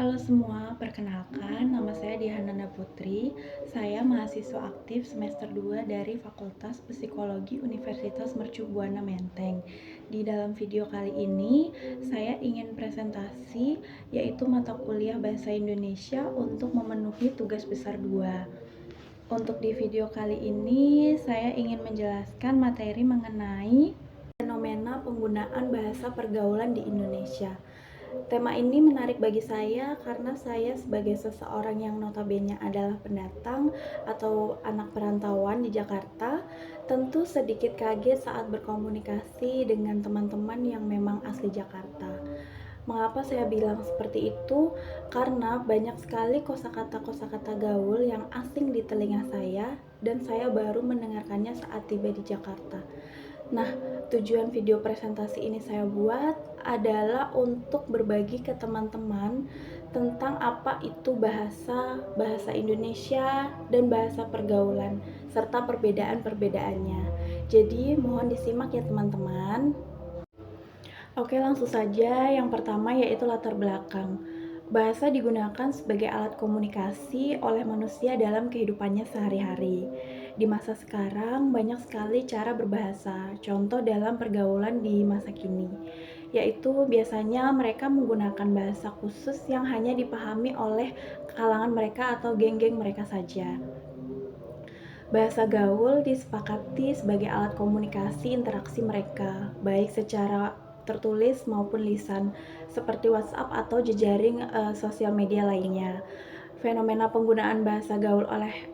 Halo semua, perkenalkan nama saya Diananda Putri. Saya mahasiswa aktif semester 2 dari Fakultas Psikologi Universitas Mercu Buana Menteng. Di dalam video kali ini, saya ingin presentasi yaitu mata kuliah Bahasa Indonesia untuk memenuhi tugas besar 2. Untuk di video kali ini, saya ingin menjelaskan materi mengenai fenomena penggunaan bahasa pergaulan di Indonesia. Tema ini menarik bagi saya karena saya sebagai seseorang yang notabene adalah pendatang atau anak perantauan di Jakarta, tentu sedikit kaget saat berkomunikasi dengan teman-teman yang memang asli Jakarta. Mengapa saya bilang seperti itu? Karena banyak sekali kosakata-kosakata gaul yang asing di telinga saya dan saya baru mendengarkannya saat tiba di Jakarta. Nah, tujuan video presentasi ini saya buat adalah untuk berbagi ke teman-teman tentang apa itu bahasa Indonesia dan bahasa pergaulan, serta perbedaan-perbedaannya. Jadi, mohon disimak ya teman-teman. Oke, langsung saja. Yang pertama yaitu latar belakang. Bahasa digunakan sebagai alat komunikasi oleh manusia dalam kehidupannya sehari-hari. Di masa sekarang, banyak sekali cara berbahasa. Contoh dalam pergaulan di masa kini, yaitu biasanya mereka menggunakan bahasa khusus yang hanya dipahami oleh kalangan mereka atau geng-geng mereka saja. Bahasa gaul disepakati sebagai alat komunikasi interaksi mereka, baik secara tertulis maupun lisan, seperti WhatsApp atau jejaring sosial media lainnya. Fenomena penggunaan bahasa gaul oleh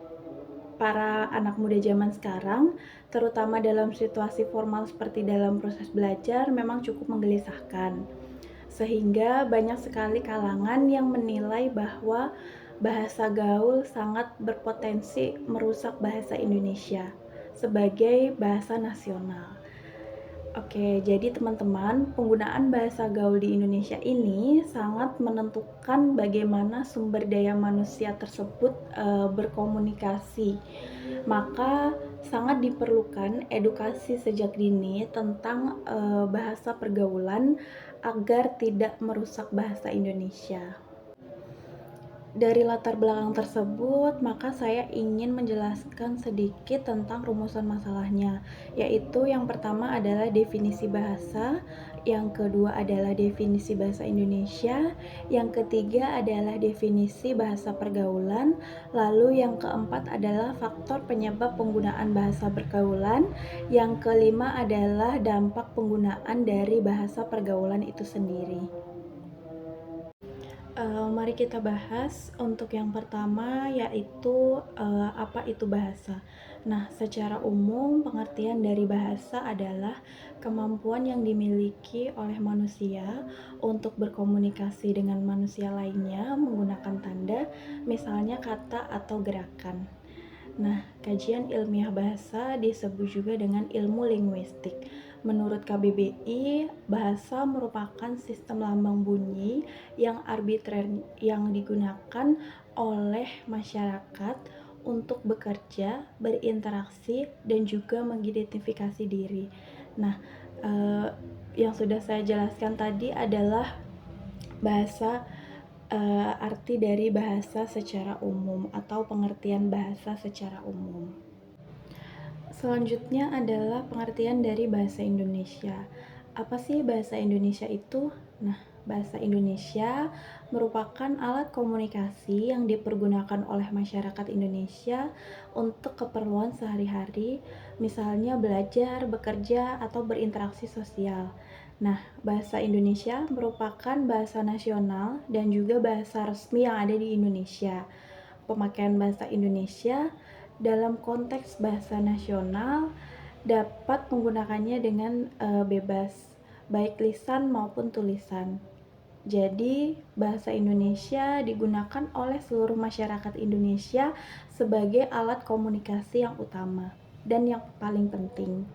para anak muda zaman sekarang, terutama dalam situasi formal seperti dalam proses belajar, memang cukup menggelisahkan. Sehingga banyak sekali kalangan yang menilai bahwa bahasa gaul sangat berpotensi merusak bahasa Indonesia sebagai bahasa nasional. Oke, jadi teman-teman, penggunaan bahasa gaul di Indonesia ini sangat menentukan bagaimana sumber daya manusia tersebut berkomunikasi. Maka sangat diperlukan edukasi sejak dini tentang bahasa pergaulan agar tidak merusak bahasa Indonesia. Dari latar belakang tersebut, maka saya ingin menjelaskan sedikit tentang rumusan masalahnya, yaitu yang pertama adalah definisi bahasa, yang kedua adalah definisi bahasa Indonesia, yang ketiga adalah definisi bahasa pergaulan, lalu yang keempat adalah faktor penyebab penggunaan bahasa pergaulan, yang kelima adalah dampak penggunaan dari bahasa pergaulan itu sendiri. Mari kita bahas untuk yang pertama yaitu apa itu bahasa. Nah, secara umum pengertian dari bahasa adalah kemampuan yang dimiliki oleh manusia untuk berkomunikasi dengan manusia lainnya menggunakan tanda, misalnya kata atau gerakan. Nah, kajian ilmiah bahasa disebut juga dengan ilmu linguistik. Menurut KBBI, bahasa merupakan sistem lambang bunyi yang arbitrer yang digunakan oleh masyarakat untuk bekerja, berinteraksi, dan juga mengidentifikasi diri. Nah, yang sudah saya jelaskan tadi adalah bahasa arti dari bahasa secara umum atau pengertian bahasa secara umum. Selanjutnya adalah pengertian dari bahasa Indonesia. Apa sih bahasa Indonesia itu? Nah, bahasa Indonesia merupakan alat komunikasi yang dipergunakan oleh masyarakat Indonesia untuk keperluan sehari-hari, misalnya belajar, bekerja, atau berinteraksi sosial. Nah, bahasa Indonesia merupakan bahasa nasional dan juga bahasa resmi yang ada di Indonesia. Pemakaian bahasa Indonesia dalam konteks bahasa nasional dapat menggunakannya dengan bebas, baik lisan maupun tulisan. Jadi, bahasa Indonesia digunakan oleh seluruh masyarakat Indonesia sebagai alat komunikasi yang utama dan yang paling penting.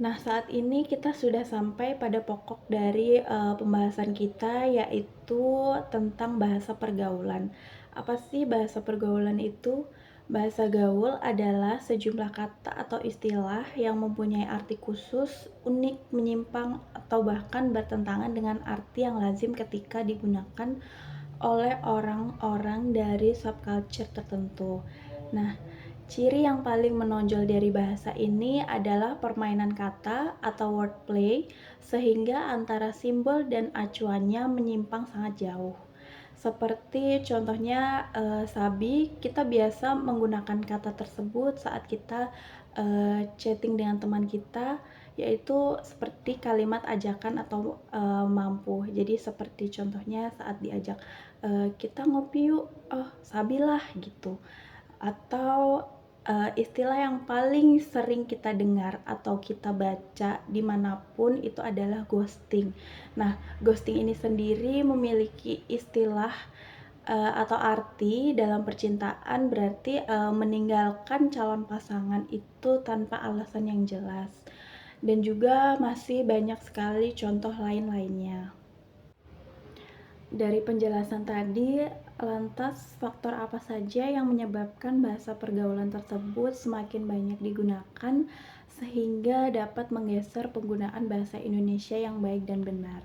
Nah, saat ini kita sudah sampai pada pokok dari pembahasan kita, yaitu tentang bahasa pergaulan. Apa sih bahasa pergaulan itu? Bahasa gaul adalah sejumlah kata atau istilah yang mempunyai arti khusus, unik, menyimpang, atau bahkan bertentangan dengan arti yang lazim ketika digunakan oleh orang-orang dari subculture tertentu. Nah, ciri yang paling menonjol dari bahasa ini adalah permainan kata atau wordplay, sehingga antara simbol dan acuannya menyimpang sangat jauh. Seperti contohnya sabi, kita biasa menggunakan kata tersebut saat kita chatting dengan teman kita, yaitu seperti kalimat ajakan atau mampu. Jadi seperti contohnya saat diajak kita ngopi yuk, oh sabilah gitu. Atau istilah yang paling sering kita dengar atau kita baca dimanapun itu adalah ghosting. Nah, ghosting ini sendiri memiliki istilah atau arti dalam percintaan, berarti meninggalkan calon pasangan itu tanpa alasan yang jelas. Dan juga masih banyak sekali contoh lain-lainnya. Dari penjelasan tadi, lantas faktor apa saja yang menyebabkan bahasa pergaulan tersebut semakin banyak digunakan sehingga dapat menggeser penggunaan bahasa Indonesia yang baik dan benar?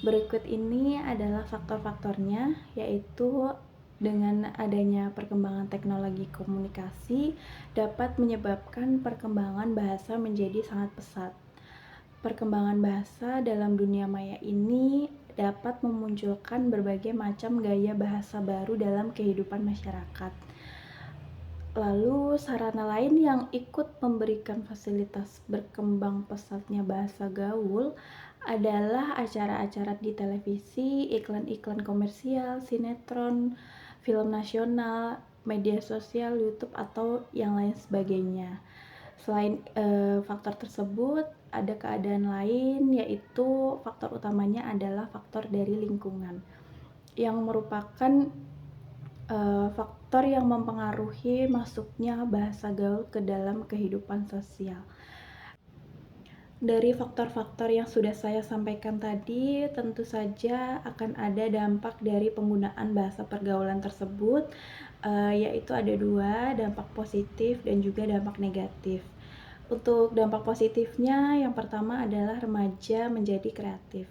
Berikut ini adalah faktor-faktornya, yaitu dengan adanya perkembangan teknologi komunikasi dapat menyebabkan perkembangan bahasa menjadi sangat pesat. Perkembangan bahasa dalam dunia maya ini dapat memunculkan berbagai macam gaya bahasa baru dalam kehidupan masyarakat. Lalu sarana lain yang ikut memberikan fasilitas berkembang pesatnya bahasa gaul adalah acara-acara di televisi, iklan-iklan komersial, sinetron, film nasional, media sosial, YouTube, atau yang lain sebagainya. Selain faktor tersebut, ada keadaan lain, yaitu faktor utamanya adalah faktor dari lingkungan, yang merupakan faktor yang mempengaruhi masuknya bahasa gaul ke dalam kehidupan sosial. Dari faktor-faktor yang sudah saya sampaikan tadi, tentu saja akan ada dampak dari penggunaan bahasa pergaulan tersebut, yaitu ada dua, dampak positif dan juga dampak negatif. Untuk dampak positifnya, yang pertama adalah remaja menjadi kreatif.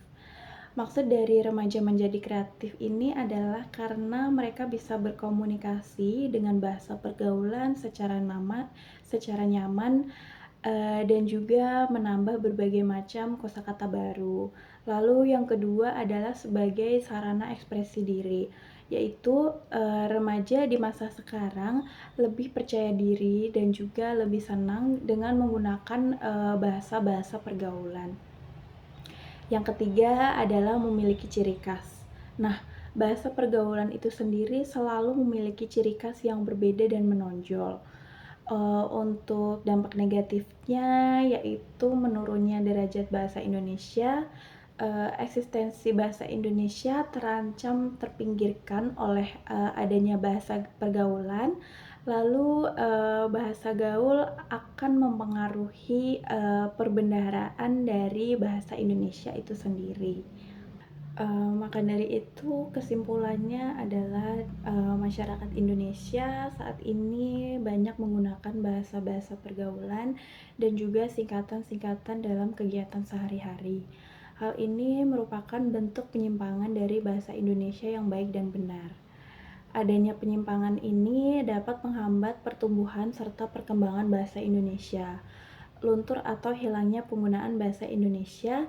Maksud dari remaja menjadi kreatif ini adalah karena mereka bisa berkomunikasi dengan bahasa pergaulan secara nyaman, dan juga menambah berbagai macam kosakata baru. Lalu yang kedua adalah sebagai sarana ekspresi diri, yaitu remaja di masa sekarang lebih percaya diri dan juga lebih senang dengan menggunakan bahasa-bahasa pergaulan. Yang ketiga adalah memiliki ciri khas. Nah, bahasa pergaulan itu sendiri selalu memiliki ciri khas yang berbeda dan menonjol. Untuk dampak negatifnya yaitu menurunnya derajat bahasa Indonesia, eksistensi bahasa Indonesia terancam terpinggirkan oleh adanya bahasa pergaulan. Lalu bahasa gaul akan mempengaruhi perbendaharaan dari bahasa Indonesia itu sendiri. Maka dari itu kesimpulannya adalah masyarakat Indonesia saat ini banyak menggunakan bahasa-bahasa pergaulan dan juga singkatan-singkatan dalam kegiatan sehari-hari. Hal ini merupakan bentuk penyimpangan dari bahasa Indonesia yang baik dan benar. Adanya penyimpangan ini dapat menghambat pertumbuhan serta perkembangan bahasa Indonesia. Luntur atau hilangnya penggunaan bahasa Indonesia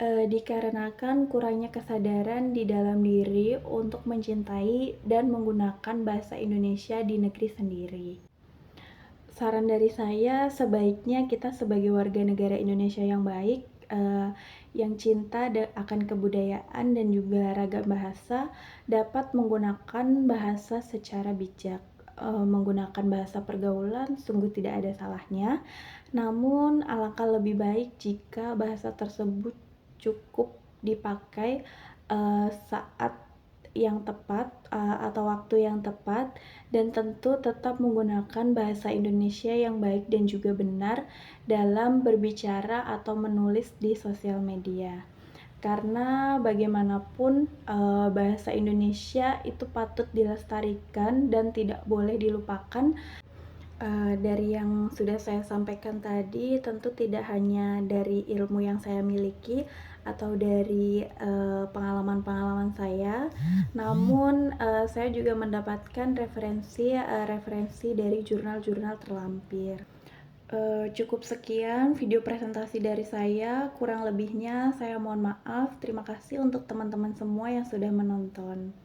dikarenakan kurangnya kesadaran di dalam diri untuk mencintai dan menggunakan bahasa Indonesia di negeri sendiri. Saran dari saya, sebaiknya kita sebagai warga negara Indonesia yang baik, yang cinta akan kebudayaan dan juga ragam bahasa, dapat menggunakan bahasa secara bijak. Menggunakan bahasa pergaulan sungguh tidak ada salahnya, namun alangkah lebih baik jika bahasa tersebut cukup dipakai saat yang tepat atau waktu yang tepat, dan tentu tetap menggunakan bahasa Indonesia yang baik dan juga benar dalam berbicara atau menulis di sosial media. karena bagaimanapun bahasa Indonesia itu patut dilestarikan dan tidak boleh dilupakan. Dari yang sudah saya sampaikan tadi, tentu tidak hanya dari ilmu yang saya miliki atau dari pengalaman-pengalaman saya, namun saya juga mendapatkan referensi dari jurnal-jurnal terlampir. Cukup sekian video presentasi dari saya, kurang lebihnya saya mohon maaf. Terima kasih untuk teman-teman semua yang sudah menonton.